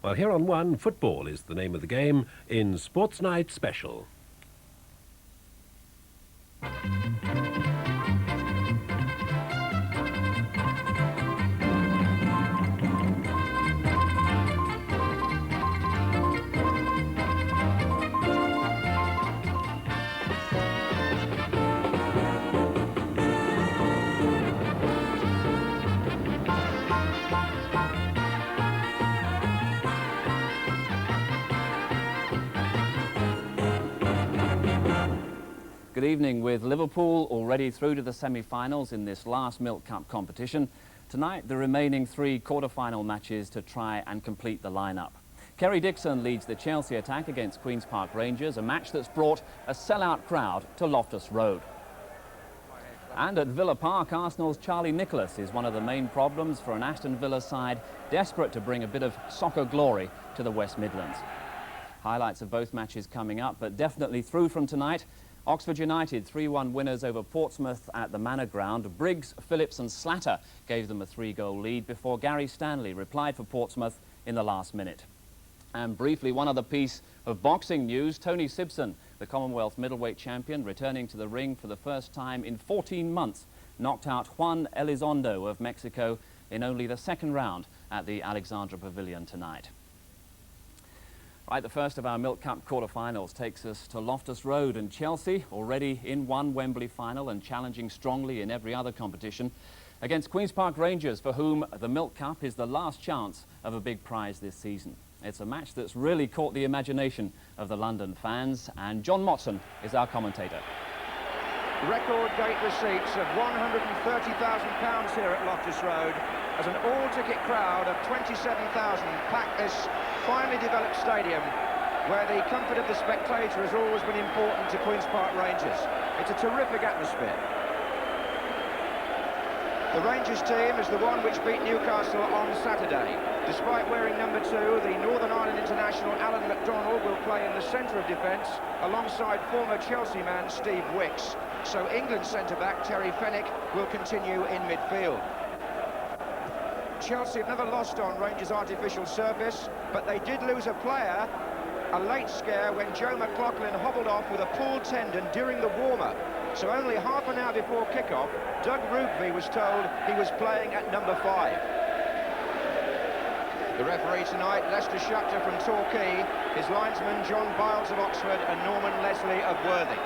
Well, here on One, football is the name of the game in Sportsnight Special. Good evening. With Liverpool already through to the semi-finals in this last Milk Cup competition, tonight the remaining 3 quarter-final matches to try and complete the lineup. Kerry Dixon leads the Chelsea attack against Queen's Park Rangers, a match that's brought a sellout crowd to Loftus Road. And at Villa Park, Arsenal's Charlie Nicholas is one of the main problems for an Aston Villa side desperate to bring a bit of soccer glory to the West Midlands. Highlights of both matches coming up, but definitely through from tonight. Oxford United 3-1 winners over Portsmouth at the Manor Ground. Briggs, Phillips and Slatter gave them a 3-goal lead before Gary Stanley replied for Portsmouth in the last minute. And briefly, one other piece of boxing news. Tony Sibson, the Commonwealth middleweight champion, returning to the ring for the first time in 14 months, knocked out Juan Elizondo of Mexico in only the 2nd round at the Alexandra Pavilion tonight. Right, the first of our Milk Cup quarter-finals takes us to Loftus Road, and Chelsea, already in one Wembley final and challenging strongly in every other competition, against Queen's Park Rangers, for whom the Milk Cup is the last chance of a big prize this season. It's a match that's really caught the imagination of the London fans, and John Motson is our commentator. Record gate receipts of £130,000 here at Loftus Road, as an all-ticket crowd of 27,000 pack this finely developed stadium, where the comfort of the spectator has always been important to Queen's Park Rangers. It's a terrific atmosphere. The Rangers team is the one which beat Newcastle on Saturday. Despite wearing number 2, the Northern Ireland international Alan McDonnell will play in the centre of defence alongside former Chelsea man Steve Wicks. So England centre-back Terry Fenwick will continue in midfield. Chelsea have never lost on Rangers' artificial surface, but they did lose a player, a late scare, when Joe McLaughlin hobbled off with a pulled tendon during the warm-up. So only half an hour before kick-off, Doug Rugby was told he was playing at number 5. The referee tonight, Lester Schachter from Torquay, his linesmen John Biles of Oxford and Norman Leslie of Worthing.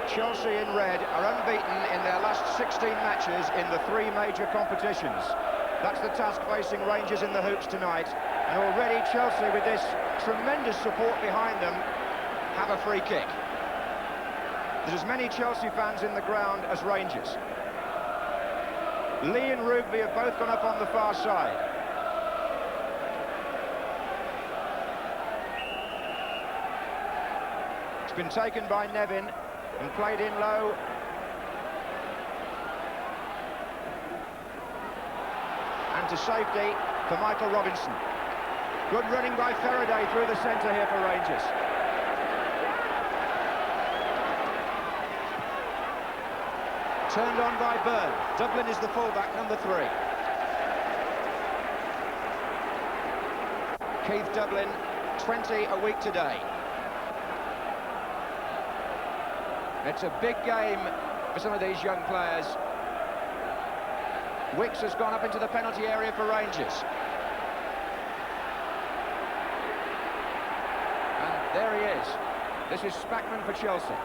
Chelsea in red are unbeaten in their last 16 matches in the 3 major competitions. That's the task facing Rangers in the hoops tonight. And already Chelsea, with this tremendous support behind them, have a free kick. There's as many Chelsea fans in the ground as Rangers. Lee and Rugby have both gone up on the far side. It's been taken by Nevin and played in low. And to safety for Michael Robinson. Good running by Faraday through the centre here for Rangers. Turned on by Byrne. Dublin is the fullback, number 3. Keith Dublin, 20 a week today. It's a big game for some of these young players. Wicks has gone up into the penalty area for Rangers. And there he is. This is Spackman for Chelsea.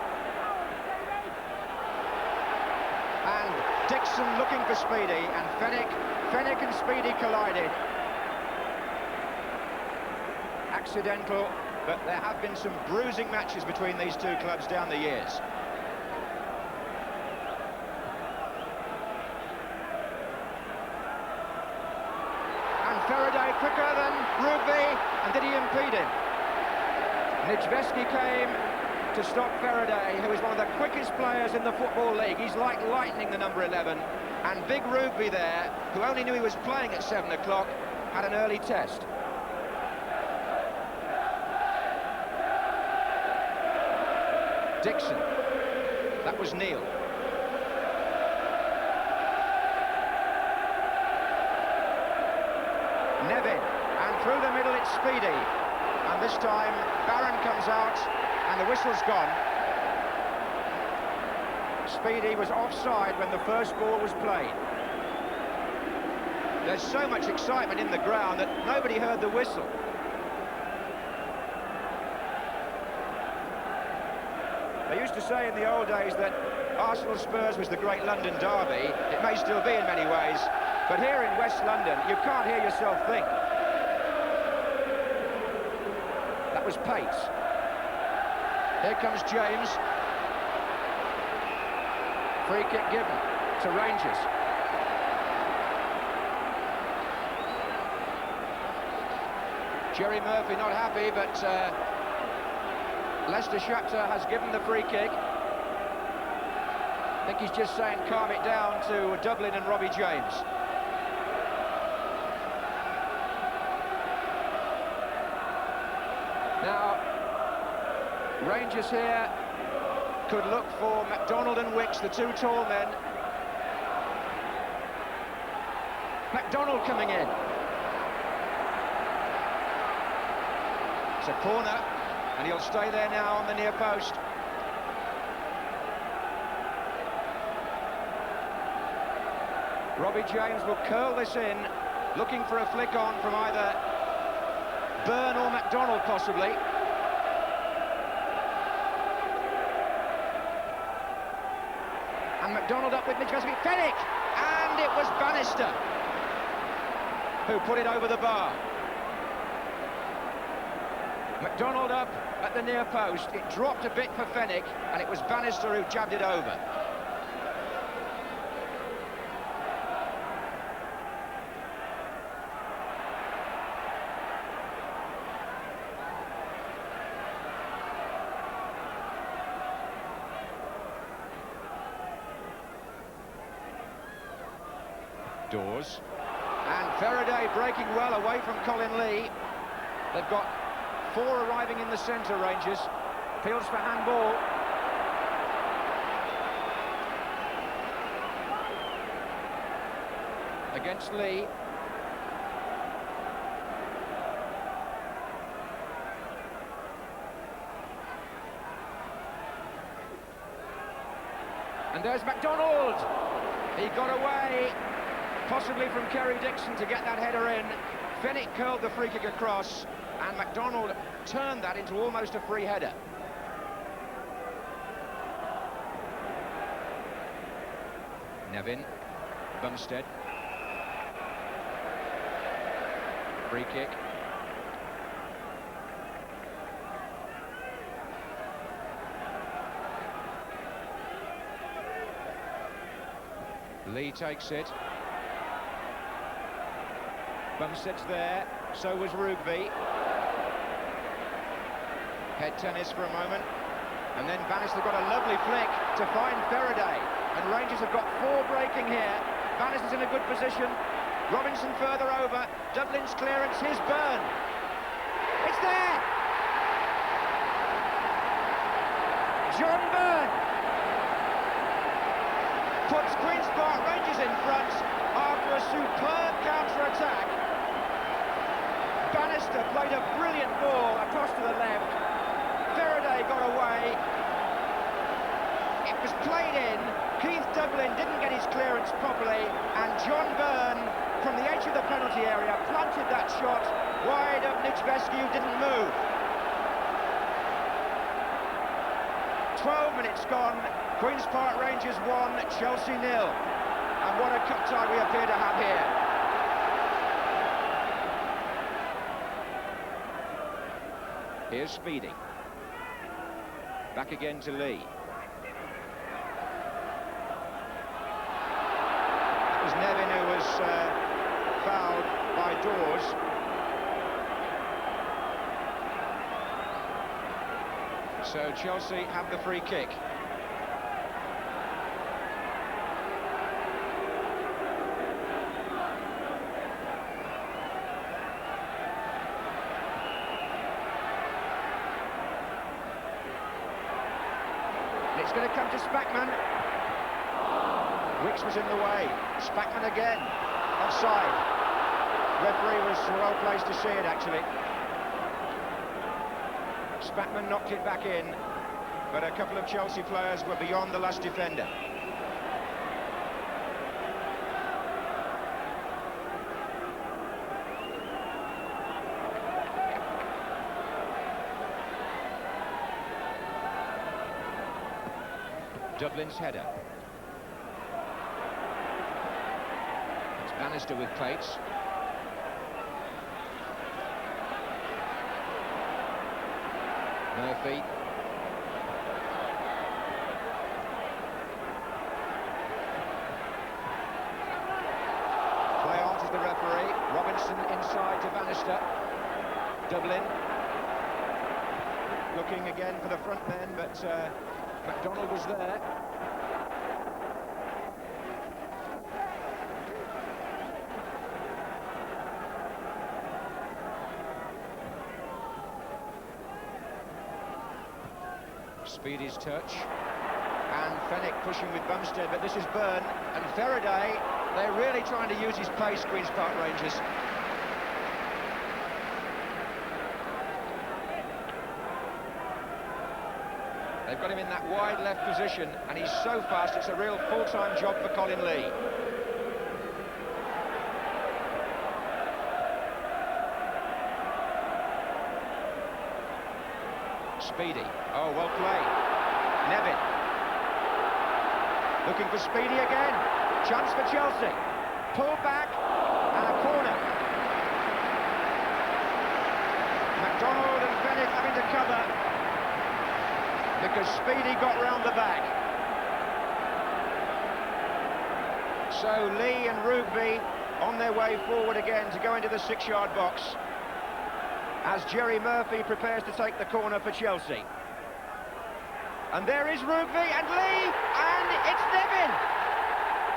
And Dixon looking for Speedy, and Fenwick and Speedy collided. Accidental, but there have been some bruising matches between these 2 clubs down the years. Faraday quicker than Rugby, and did he impede him? Nijveski came to stop Faraday, who is one of the quickest players in the Football League. He's like lightning, the number 11. And big Rugby there, who only knew he was playing at 7 o'clock, had an early test. Dixon. That was Neil. Nevin, and through the middle it's Speedy. And this time, Barron comes out, and the whistle's gone. Speedy was offside when the first ball was played. There's so much excitement in the ground that nobody heard the whistle. They used to say in the old days that Arsenal Spurs was the great London derby. It may still be in many ways, but here in West London, you can't hear yourself think. That was pace. Here comes James. Free kick given to Rangers. Jerry Murphy not happy, but Leicester Shakhtar has given the free kick. I think he's just saying calm it down to Dublin and Robbie James. Now, Rangers here could look for MacDonald and Wicks, the two tall men. MacDonald coming in. It's a corner, and he'll stay there now on the near post. Robbie James will curl this in, looking for a flick on from either Byrne or MacDonald, possibly. And MacDonald up with Mitchell Fenwick, and it was Bannister who put it over the bar. MacDonald up at the near post. It dropped a bit for Fenwick, and it was Bannister who jabbed it over. Dawes, and Faraday breaking well away from Colin Lee. They've got 4 arriving in the centre, Rangers. Appeals for handball. Against Lee. And there's MacDonald. He got away, possibly from Kerry Dixon, to get that header in. Fenwick curled the free kick across, and MacDonald turned that into almost a free header. Nevin, Bumstead. Free kick. Lee takes it. Bumstead's there, so was Rugby. Head tennis for a moment, and then Bannister got a lovely flick to find Faraday, and Rangers have got 4 breaking here. Bannister's in a good position. Robinson further over. Dublin's clearance. Here's Byrne. It's there. John Byrne puts Queen's Park Rangers in front after a superb counter-attack. Bannister played a brilliant ball across to the left. Faraday got away. It was played in. Keith Dublin didn't get his clearance properly, and John Byrne, from the edge of the penalty area, planted that shot wide of Nichbescu, didn't move. 12 minutes gone. Queen's Park Rangers 1, Chelsea 0. And what a cup tie we appear to have here. Here's Speedy. Back again to Lee. That was Nevin who was fouled by Dawes. So Chelsea have the free kick. It's going to come to Spackman. Wicks was in the way. Spackman again. Offside. Referee was well placed to see it, actually. Spatman knocked it back in, but a couple of Chelsea players were beyond the last defender. Dublin's header. It's Bannister with plates. Murphy. Play on to the referee. Robinson inside to Bannister. Dublin. Looking again for the front men, but McDonald was there. Speedy's touch. And Fenwick pushing with Bumstead, but this is Byrne. And Faraday, they're really trying to use his pace, Queen's Park Rangers. They've got him in that wide left position, and he's so fast, it's a real full-time job for Colin Lee. Speedy. Oh, well played. Nevin. Looking for Speedy again. Chance for Chelsea. Pull back, and a corner. McDonald and Fenwick having to cover, because Speedy got round the back. So Lee and Rugby on their way forward again to go into the 6-yard box as Jerry Murphy prepares to take the corner for Chelsea. And there is Rugby and Lee, and it's Nevin.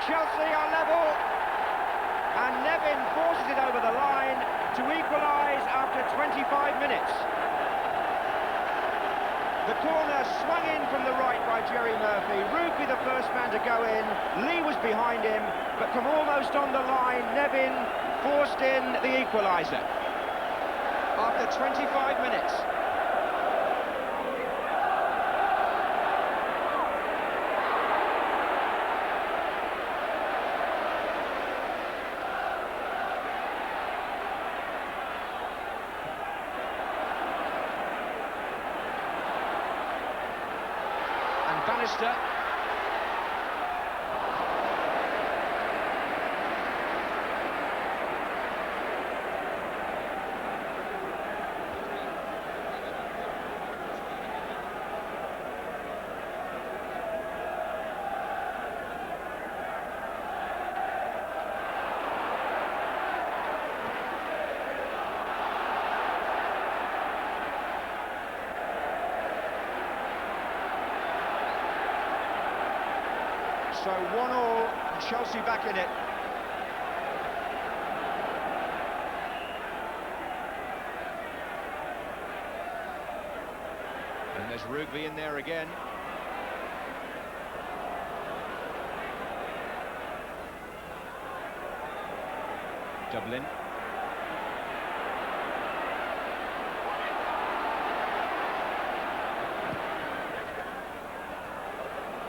Chelsea are level, and Nevin forces it over the line to equalise after 25 minutes. The corner swung in from the right by Jerry Murphy. Rugby the first man to go in. Lee was behind him, but from almost on the line, Nevin forced in the equaliser. After 25 minutes. Bannister. So 1-1, Chelsea back in it. And there's Rugby in there again. Dublin.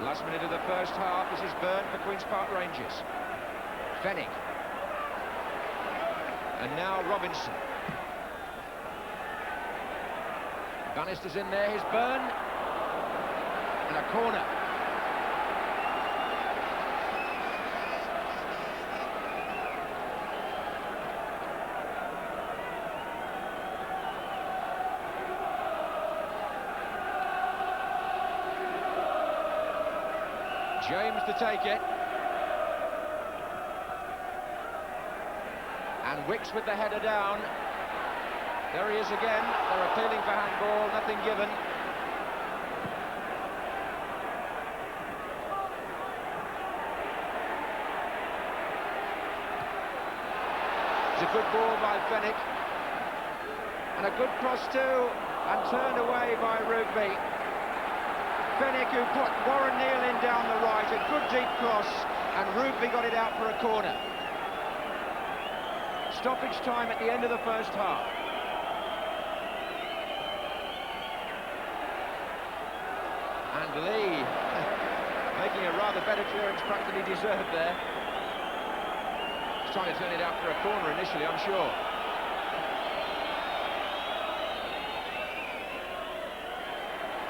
Last minute of the first half, this is Byrne for Queen's Park Rangers. Fenwick. And now Robinson. Bannister's in there, here's Byrne. And a corner. James to take it. And Wicks with the header down. There he is again. They're appealing for handball, nothing given. It's a good ball by Fenwick. And a good cross too, and turned away by Rugby. Fenwick, who put Warren Neal in down the right, a good deep cross, and Rugby got it out for a corner. stoppage time at the end of the first half. And Lee making a rather better clearance perhaps than he deserved there. He's trying to turn it out for a corner initially, I'm sure.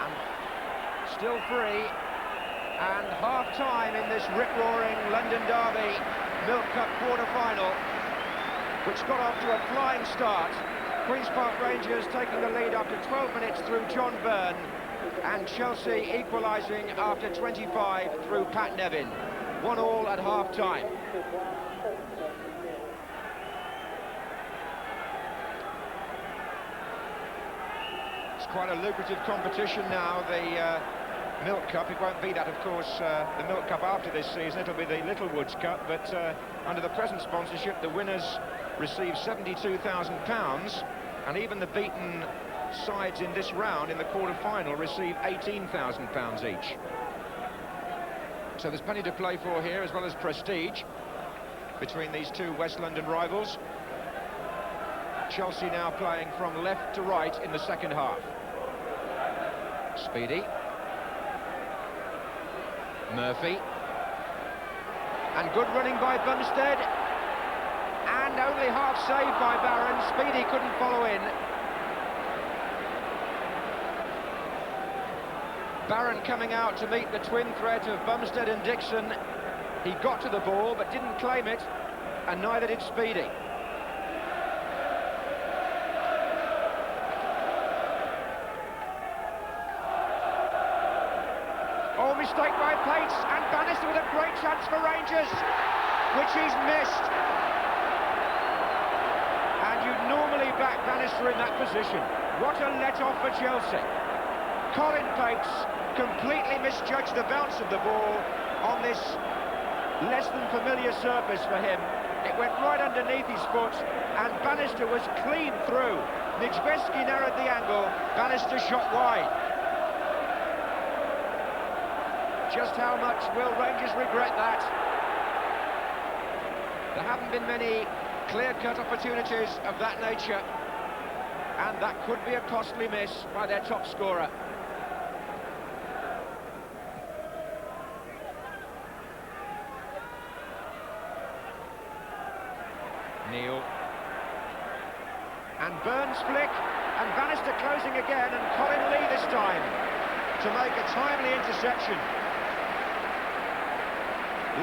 And still free. And half-time in this rip-roaring London Derby Milk Cup quarter-final, which got off to a flying start. Queen's Park Rangers taking the lead after 12 minutes through John Byrne, and Chelsea equalising after 25 through Pat Nevin. 1-1 at half-time. It's quite a lucrative competition now, the Milk Cup. It won't be that, of course, the Milk Cup after this season. It'll be the Littlewoods Cup, but under the present sponsorship, the winners receive £72,000, and even the beaten sides in this round in the quarter-final receive £18,000 each. So there's plenty to play for here, as well as prestige, between these two West London rivals. Chelsea now playing from left to right in the second half. Speedy. Murphy. And good running by Bumstead. And only half saved by Barron. Speedy couldn't follow in. Barron coming out to meet the twin threat of Bumstead and Dixon. He got to the ball but didn't claim it, and neither did Speedy. Oh, mistake by Pates, and Bannister with a great chance for Rangers, which he's missed. And you'd normally back Bannister in that position. What a let-off for Chelsea. Colin Pates completely misjudged the bounce of the ball on this less than familiar surface for him. It went right underneath his foot, and Bannister was clean through. Nijveski narrowed the angle, Bannister shot wide. Just how much will Rangers regret that? There haven't been many clear-cut opportunities of that nature, and that could be a costly miss by their top scorer. Neil. And Burns flick, and Bannister closing again, and Colin Lee this time to make a timely interception.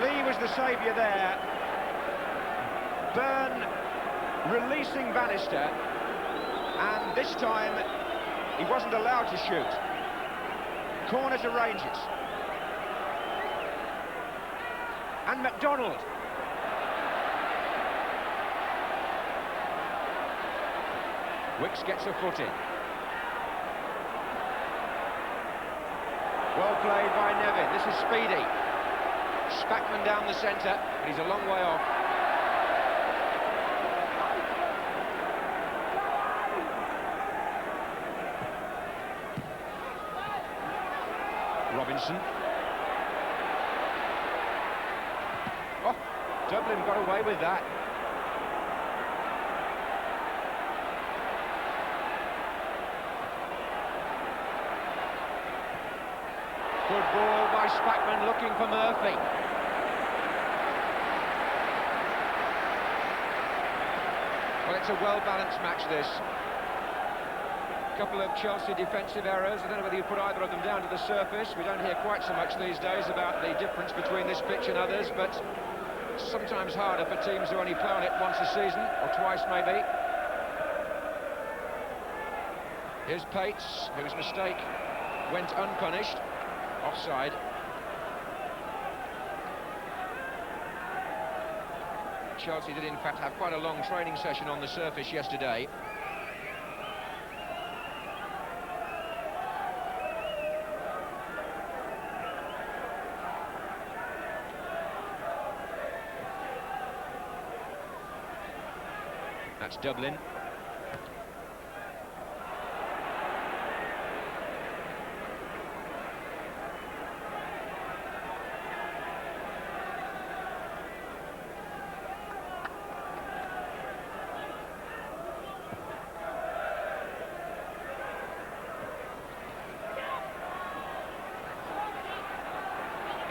Lee was the saviour there. Byrne releasing Bannister, and this time he wasn't allowed to shoot. Corner to Rangers. And MacDonald. Wicks gets a foot in. Well played by Nevin. This is Speedy. Spackman down the centre, but he's a long way off. Robinson. Oh, Dublin got away with that. Good ball by Spackman, looking for Murphy. Well, it's a well-balanced match, this. A couple of Chelsea defensive errors. I don't know whether you put either of them down to the surface. We don't hear quite so much these days about the difference between this pitch and others, but sometimes harder for teams who only play on it once a season, or twice maybe. Here's Pates, whose mistake went unpunished. Offside. Chelsea did in fact have quite a long training session on the surface yesterday. That's Dublin.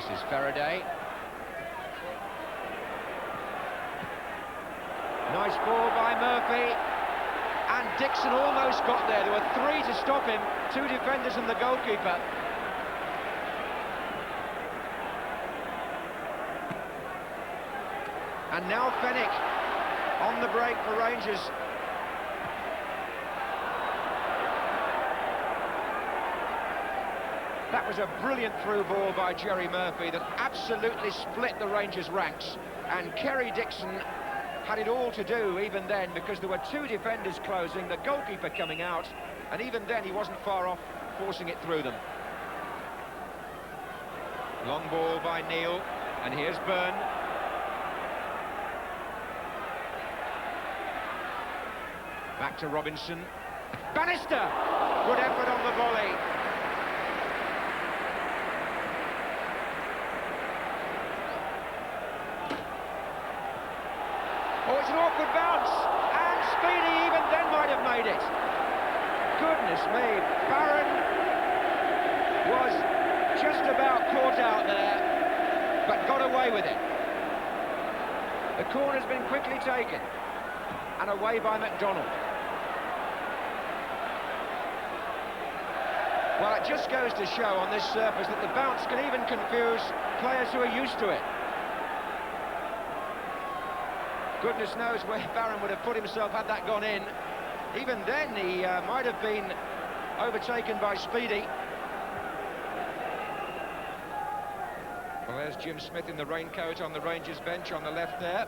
This is Faraday. Nice ball by Murphy. And Dixon almost got there. There were three to stop him, two defenders and the goalkeeper. And now Fenwick on the break for Rangers. That was a brilliant through ball by Jerry Murphy that absolutely split the Rangers' ranks. And Kerry Dixon had it all to do even then, because there were two defenders closing, the goalkeeper coming out, and even then he wasn't far off forcing it through them. Long ball by Neil, and here's Byrne. Back to Robinson. Bannister! Good effort on the volley. Oh, it's an awkward bounce, and Speedy even then might have made it. Goodness me, Barron was just about caught out there, but got away with it. The corner's been quickly taken, and away by McDonald. Well, it just goes to show on this surface that the bounce can even confuse players who are used to it. Goodness knows where Barron would have put himself had that gone in. Even then, he might have been overtaken by Speedy. Well, there's Jim Smith in the raincoat on the Rangers bench on the left there.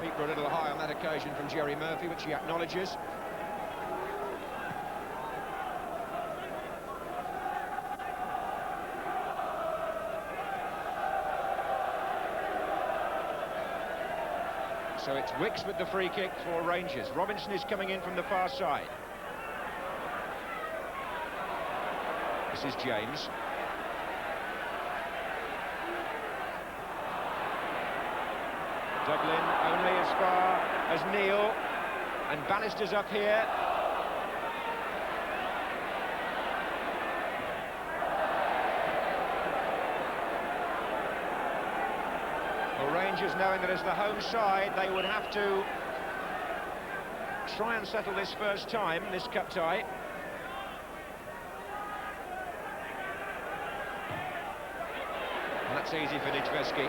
Feet were a little high on that occasion from Jerry Murphy, which he acknowledges. So it's Wicks with the free kick for Rangers. Robinson is coming in from the far side. This is James. Dublin only as far as Neil, and Bannister's up here. Rangers, knowing that as the home side they would have to try and settle this first time, this cup tie. And that's easy for Nijveski.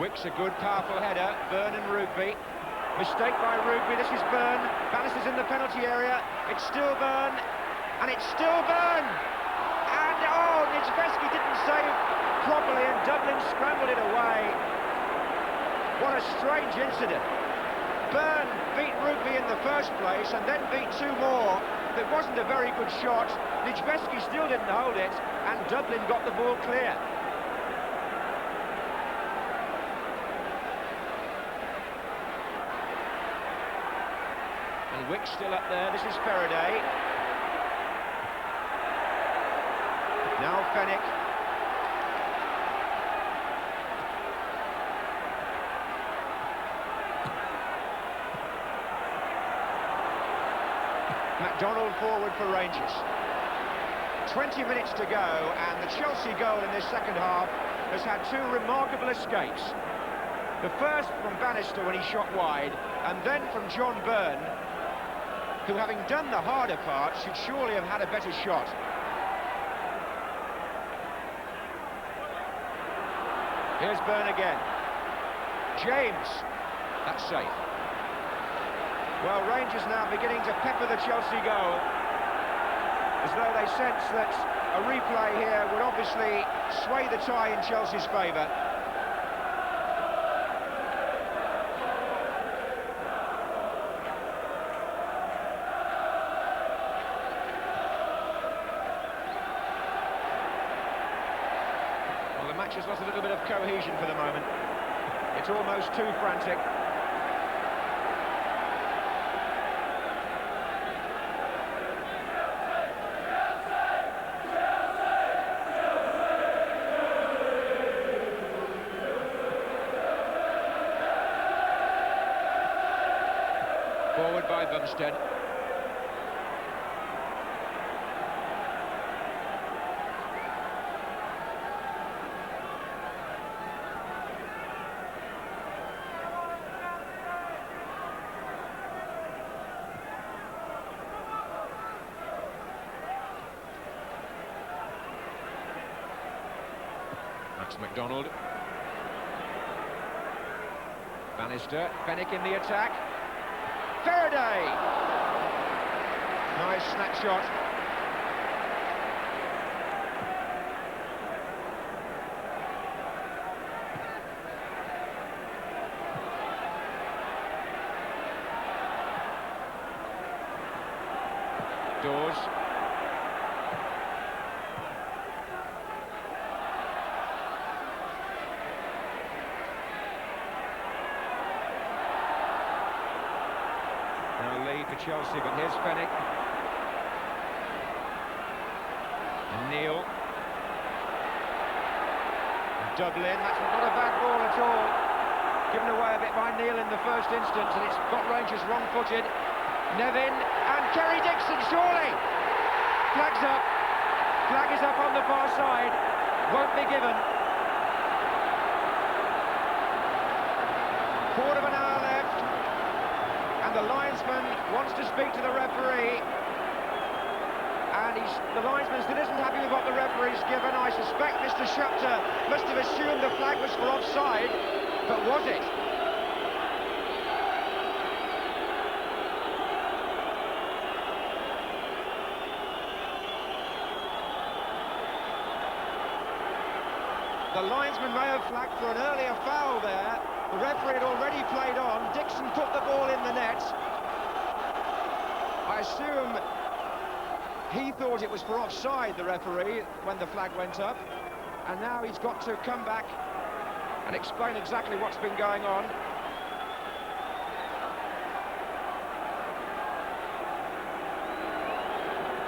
Wicks, a good, powerful header. Byrne and Rugby. Mistake by Rugby. This is Byrne. Bannister's in the penalty area. It's still Byrne. And it's still Byrne. And, oh, Nijveski didn't save properly, and Dublin scrambled it away. What a strange incident. Byrne beat Rugby in the first place and then beat two more. It wasn't a very good shot. Nijveski still didn't hold it, and Dublin got the ball clear. And Wicks still up there. This is Faraday. Now Fenwick. McDonald forward for Rangers. 20 minutes to go, and the Chelsea goal in this second half has had two remarkable escapes. The first from Bannister when he shot wide, and then from John Byrne, who, having done the harder part, should surely have had a better shot. Here's Byrne again. James. That's safe. Well, Rangers now beginning to pepper the Chelsea goal, as though they sense that a replay here would obviously sway the tie in Chelsea's favour. Well, the match has lost a little bit of cohesion for the moment. It's almost too frantic. by Bumstead. Max McDonald. Bannister, Fenwick in the attack. Faraday! Nice snapshot. Dawes. For Chelsea, but here's Fenwick. And Neil. And Dublin, that's not a bad ball at all. Given away a bit by Neil in the first instance, and it's got Rangers wrong-footed. Nevin and Kerry Dixon, surely! Flag's up. Flag is up on the far side. Won't be given. Quarter of an hour left. The linesman wants to speak to the referee, and the linesman still isn't happy with what the referee's given. I suspect Mr. Schupter must have assumed the flag was for offside, but was it? The linesman may have flagged for an earlier foul there. The referee had already played on. Dixon put the ball in the net. I assume he thought it was for offside, the referee, when the flag went up. And now he's got to come back and explain exactly what's been going on.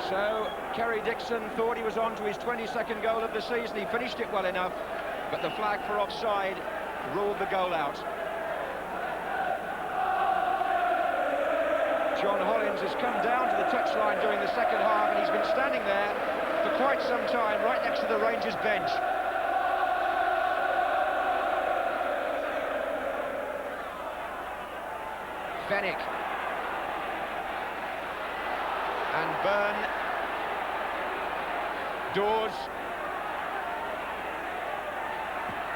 So, Kerry Dixon thought he was on to his 22nd goal of the season. He finished it well enough, but the flag for offside ruled the goal out. John Hollins has come down to the touchline during the second half, and he's been standing there for quite some time, right next to the Rangers bench. Fenwick. And Byrne. Dawes.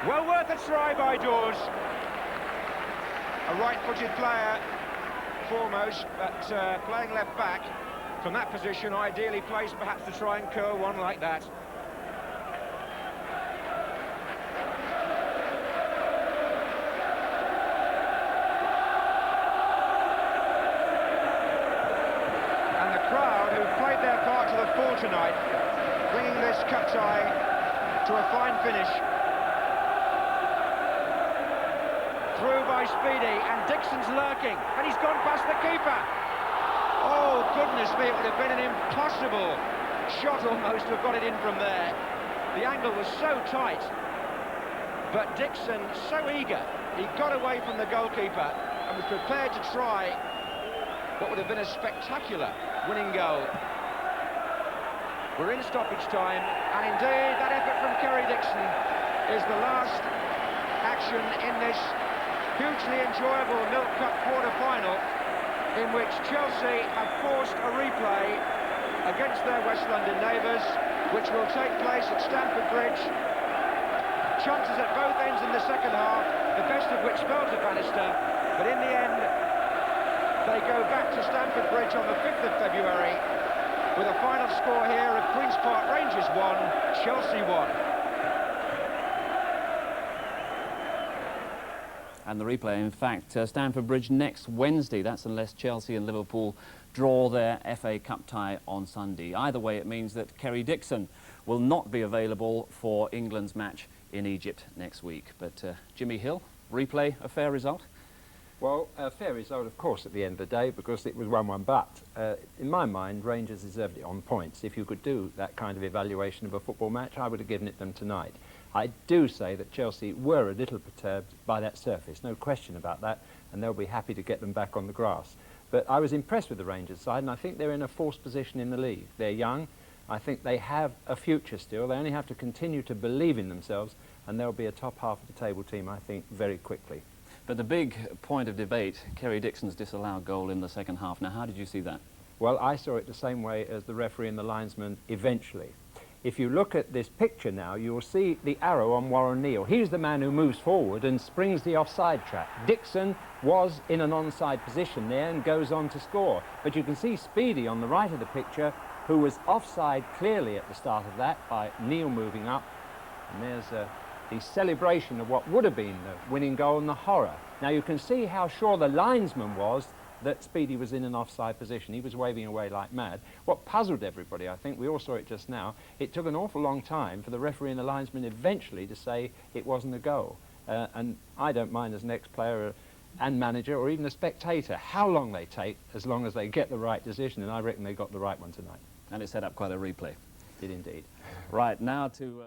Well worth a try by Dawes. A right-footed player, foremost, but playing left back from that position, ideally placed perhaps to try and curl one like that. And the crowd, who've played their part to the full tonight, bringing this cup tie to a fine finish. Through by Speedy, and Dixon's lurking, and he's gone past the keeper. Oh, goodness me, it would have been an impossible shot almost to have got it in from there. The angle was so tight, but Dixon, so eager, he got away from the goalkeeper and was prepared to try what would have been a spectacular winning goal. We're in stoppage time, and indeed that effort from Kerry Dixon is the last action in this hugely enjoyable Milk Cup quarter-final, in which Chelsea have forced a replay against their West London neighbours, which will take place at Stamford Bridge. Chances at both ends in the second half, the best of which fell to Bannister, but in the end they go back to Stamford Bridge on the 5th of February with a final score here of Queen's Park Rangers 1, Chelsea 1. And the replay, in fact, Stamford Bridge next Wednesday. That's unless Chelsea and Liverpool draw their FA Cup tie on Sunday. Either way, it means that Kerry Dixon will not be available for England's match in Egypt next week. But Jimmy Hill, replay, a fair result? Well, a fair result, of course, at the end of the day, because it was 1-1, but in my mind, Rangers deserved it on points. If you could do that kind of evaluation of a football match, I would have given it them tonight. I do say that Chelsea were a little perturbed by that surface, no question about that, and they'll be happy to get them back on the grass. But I was impressed with the Rangers side, and I think they're in a forced position in the league. They're young. I think they have a future still. They only have to continue to believe in themselves, and they'll be a top half of the table team, I think, very quickly. But the big point of debate, Kerry Dixon's disallowed goal in the second half. Now, how did you see that? Well, I saw it the same way as the referee and the linesman eventually. If you look at this picture now, you'll see the arrow on Warren Neal. He's the man who moves forward and springs the offside trap. Dixon was in an onside position there and goes on to score. But you can see Speedy on the right of the picture, who was offside clearly at the start of that by Neal moving up. And there's the celebration of what would have been the winning goal and the horror. Now you can see how sure the linesman was that Speedy was in an offside position. He was waving away like mad. What puzzled everybody, I think, we all saw it just now, it took an awful long time for the referee and the linesman eventually to say it wasn't a goal. And I don't mind as an ex-player and manager or even a spectator how long they take, as long as they get the right decision, and I reckon they got the right one tonight. And it set up quite a replay. Did indeed. Right, now to...